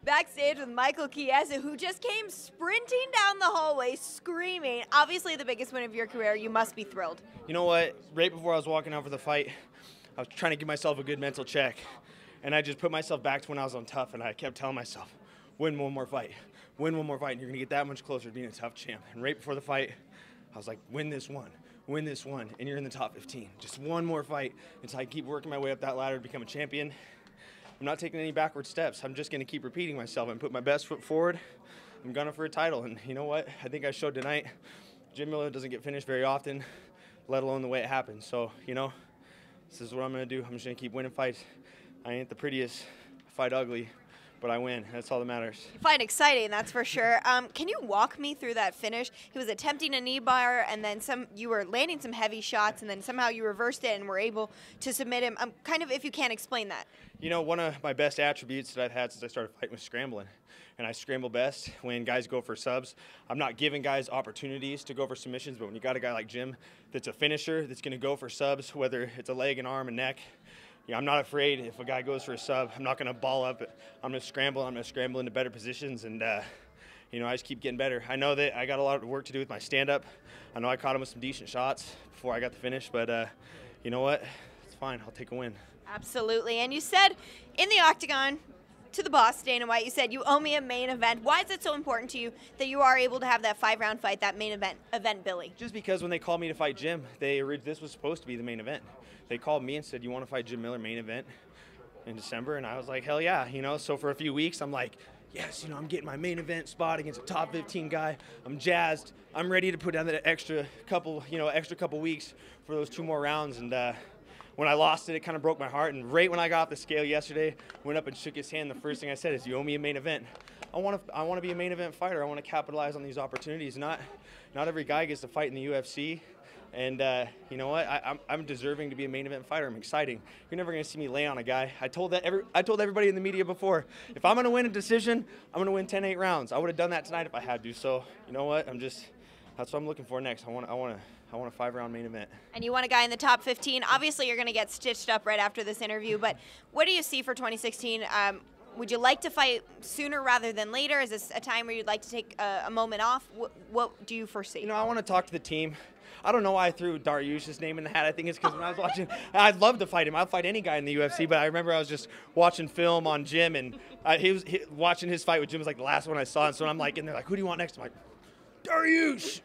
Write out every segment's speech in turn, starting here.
Backstage with Michael Chiesa, who just came sprinting down the hallway screaming. Obviously the biggest win of your career. You must be thrilled. You know what? Right before I was walking out for the fight, I was trying to give myself a good mental check. And I just put myself back to when I was on tough, and I kept telling myself, win one more fight. Win one more fight, and you're going to get that much closer to being a tough champ. And right before the fight, I was like, win this one, and you're in the top 15. Just one more fight until I keep working my way up that ladder to become a champion. I'm not taking any backward steps. I'm just going to keep repeating myself and put my best foot forward. I'm gunning for a title, and you know what? I think I showed tonight. Jim Miller doesn't get finished very often, let alone the way it happens. So, you know, this is what I'm going to do. I'm just going to keep winning fights. I ain't the prettiest, I fight ugly, but I win. That's all that matters. You fight exciting, that's for sure. Can you walk me through that finish? He was attempting a knee bar, and then you were landing some heavy shots, and then somehow you reversed it and were able to submit him. Kind of, if you can explain that. You know, one of my best attributes that I've had since I started fighting was scrambling. And I scramble best when guys go for subs. I'm not giving guys opportunities to go for submissions, but when you got a guy like Jim that's a finisher that's going to go for subs, whether it's a leg, an arm, a neck, yeah, I'm not afraid if a guy goes for a sub. I'm not going to ball up. I'm going to scramble. I'm going to scramble into better positions, and you know, I just keep getting better. I know that I got a lot of work to do with my stand-up. I know I caught him with some decent shots before I got the finish, but you know what? It's fine. I'll take a win. Absolutely. And you said in the octagon to the boss, Dana White, you said, you owe me a main event. Why is it so important to you that you are able to have that 5-round fight, that main event, Billy? Just because when they called me to fight Jim, this was supposed to be the main event. They called me and said, you want to fight Jim Miller main event in December? And I was like, hell yeah. You know, so for a few weeks, I'm like, yes, you know, I'm getting my main event spot against a top 15 guy. I'm jazzed. I'm ready to put down that extra couple weeks for those 2 more rounds. And when I lost it, it kind of broke my heart. And right when I got off the scale yesterday, went up and shook his hand. The first thing I said is, you owe me a main event. I want to be a main event fighter. I want to capitalize on these opportunities. Not every guy gets to fight in the UFC. And you know what? I'm deserving to be a main event fighter. I'm exciting. You're never going to see me lay on a guy. I told everybody in the media before, if I'm going to win a decision, I'm going to win 10-8 rounds. I would have done that tonight if I had to. So you know what? That's what I'm looking for next. I want a 5-round main event. And you want a guy in the top 15. Obviously, you're going to get stitched up right after this interview. But what do you see for 2016? Would you like to fight sooner rather than later? Is this a time where you'd like to take a moment off? What do you foresee? You know, I want to talk to the team. I don't know why I threw Dariush's name in the hat. I think it's because when I was watching, I'd love to fight him. I'd fight any guy in the UFC, but I remember I was just watching film on Jim, and watching his fight with Jim was like the last one I saw. And so I'm like, and they're like, who do you want next? I'm like, Dariush.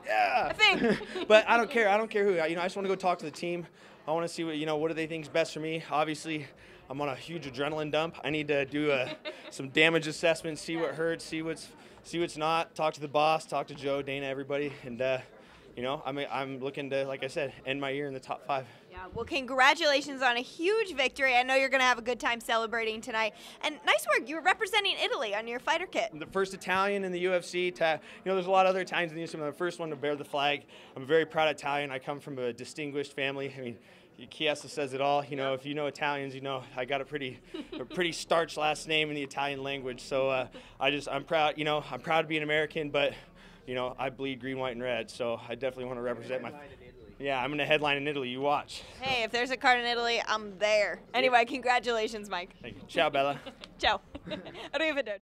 Yeah. But I don't care. I don't care who. You know, I just want to go talk to the team. I want to see what do they think is best for me. Obviously, I'm on a huge adrenaline dump. I need to do some damage assessment, see what hurts, see what's not. Talk to the boss, talk to Joe, Dana, everybody, and you know, I'm looking to, like I said, end my year in the top 5. Yeah, well, congratulations on a huge victory. I know you're going to have a good time celebrating tonight. And nice work. You were representing Italy on your fighter kit. I'm the first Italian in the UFC. You know, there's a lot of other Italians in the UFC. I'm the first one to bear the flag. I'm a very proud Italian. I come from a distinguished family. I mean, Chiesa says it all. You know, if you know Italians, you know I got a pretty starched last name in the Italian language. So I'm proud. You know, I'm proud to be an American, but you know, I bleed green, white, and red, so I definitely want to represent my. Yeah, I'm going to headline in Italy. You watch. Hey, if there's a card in Italy, I'm there. Anyway, congratulations, Mike. Thank you. Ciao, Bella. Ciao. Arrivederci.